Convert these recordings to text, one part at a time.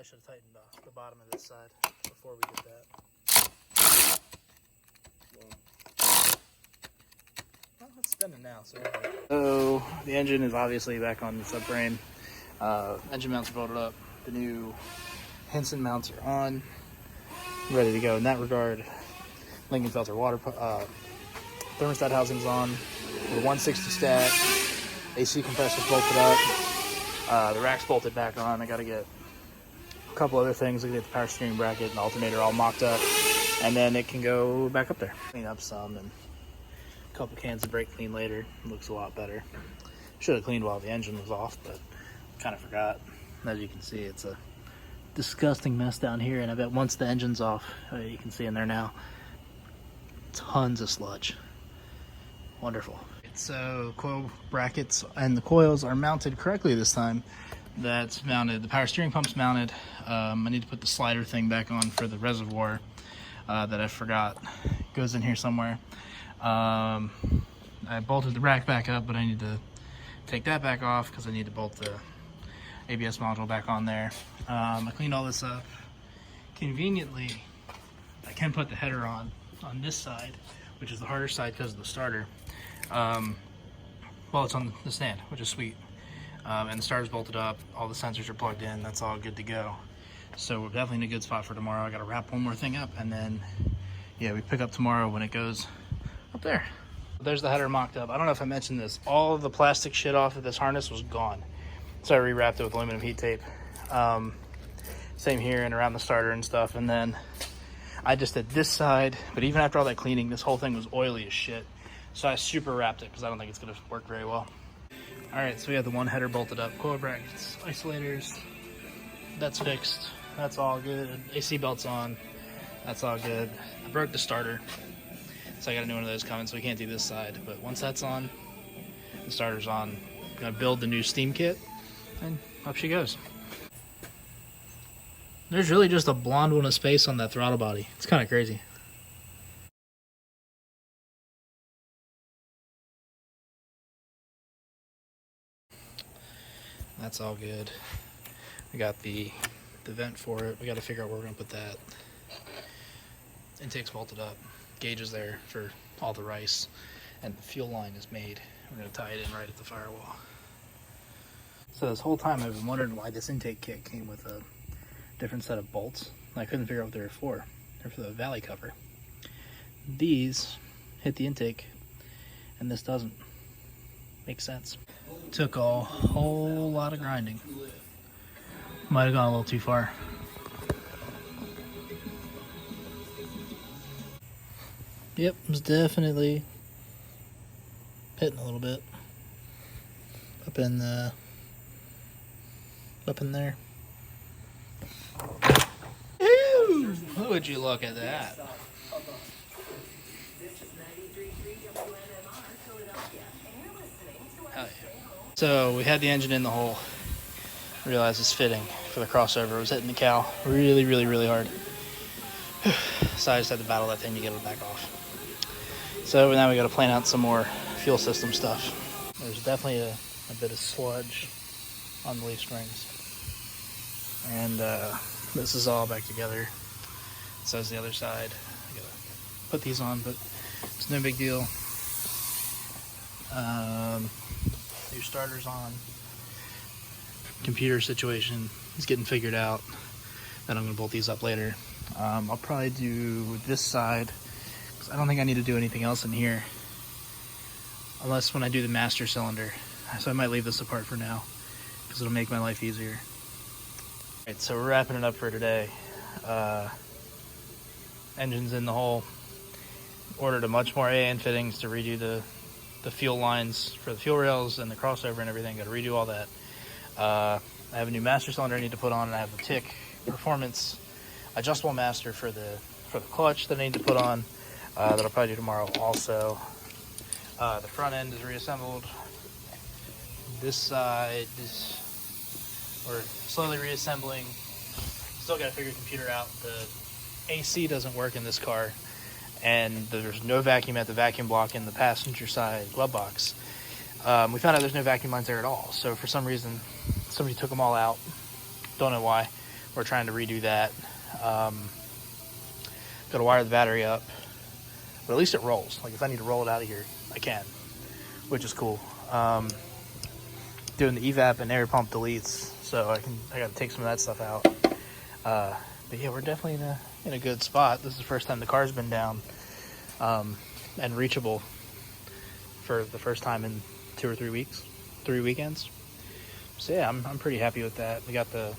Probably should have tightened the bottom of this side before we did that. Well, it's spinning now, so the engine is obviously back on the subframe. Engine mounts are bolted up. The new Henson mounts are on, ready to go. In that regard, Lincoln Filter water thermostat housing's on. The 160 stat, AC compressor's bolted up. The rack's bolted back on. I got to get a couple other things. I got to get the power steering bracket and alternator all mocked up, and then it can go back up there. Clean up some and a couple cans of brake clean later. It looks a lot better. Should have cleaned while the engine was off, but kind of forgot. As you can see, it's a disgusting mess down here, and I bet once the engine's off, you can see in there now, tons of sludge. Wonderful. So coil brackets and the coils are mounted correctly this time. That's mounted. The power steering pump's mounted. I need to put the slider thing back on for the reservoir that I forgot. It goes in here somewhere. I bolted the rack back up, but I need to take that back off because I need to bolt the ABS module back on there. I cleaned all this up. Conveniently, I can put the header on this side, which is the harder side because of the starter. Well, it's on the stand, which is sweet. And the starter's bolted up. All the sensors are plugged in. That's all good to go. So we're definitely in a good spot for tomorrow. I got to wrap one more thing up, and then yeah, we pick up tomorrow when it goes up there. There's the header mocked up. I don't know if I mentioned this. All of the plastic shit off of this harness was gone. So I rewrapped it with aluminum heat tape. Same here and around the starter and stuff. And then I just did this side, but even after all that cleaning, this whole thing was oily as shit. So I super wrapped it because I don't think it's gonna work very well. All right, so we have the one header bolted up, coil brackets, isolators, that's fixed. That's all good. AC belt's on, that's all good. I broke the starter, so I got a new one of those coming, so we can't do this side. But once that's on, the starter's on. I'm gonna build the new steam kit, and up she goes. There's really just a blonde one of space on that throttle body. It's kind of crazy. That's all good. We got the vent for it. We got to figure out where we're gonna put that. Intake's bolted up. Gauge is there for all the rice, and the fuel line is made. We're gonna tie it in right at the firewall. So this whole time I've been wondering why this intake kit came with a different set of bolts. I couldn't figure out what they were for. They're for the valley cover. These hit the intake, and this doesn't. Makes sense. Took a whole lot of grinding. Might have gone a little too far. Yep, it was definitely hitting a little bit. Up in there. Ooh, would you look at that? Hell yeah. So we had the engine in the hole. Realized it's fitting for the crossover. It was hitting the cow really, really, really hard. So I just had to battle that thing to get it back off. So now we got to plan out some more fuel system stuff. There's definitely a bit of sludge on the leaf springs. And this is all back together. So is the other side. I gotta put these on, but it's no big deal. New starter's on. Computer situation is getting figured out. Then I'm gonna bolt these up later. I'll probably do this side because I don't think I need to do anything else in here unless when I do the master cylinder. So I might leave this apart for now because it'll make my life easier. Alright, so we're wrapping it up for today. Engine's in the hole. Ordered a bunch more AN fittings to redo the fuel lines for the fuel rails and the crossover and everything. Got to redo all that. I have a new master cylinder I need to put on, and I have the TIC performance adjustable master for the clutch that I need to put on. That I'll probably do tomorrow also. The front end is reassembled. This side is we're slowly reassembling. Still got to figure the computer out. The AC doesn't work in this car, and there's no vacuum at the vacuum block in the passenger side glove box. We found out there's no vacuum lines there at all. So for some reason, somebody took them all out. Don't know why. we're trying to redo that. Got to wire the battery up, but at least it rolls. Like if I need to roll it out of here, I can, which is cool. Doing the evap and air pump deletes, so I got to take some of that stuff out. But yeah, we're definitely in a good spot. This is the first time the car's been down and reachable for the first time in 2 or 3 weeks, 3 weekends. So yeah, I'm pretty happy with that. We got the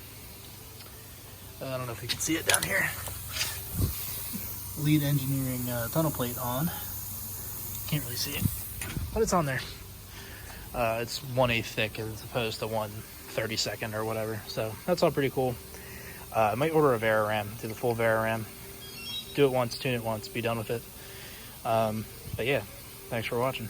I don't know if you can see it down here. Lead engineering tunnel plate on. Can't really see it, but it's on there. It's 1/8 thick as opposed to 1/32 or whatever. So that's all pretty cool. I might order a Veraram, do the full Veraram. Do it once, tune it once, be done with it. But yeah, thanks for watching.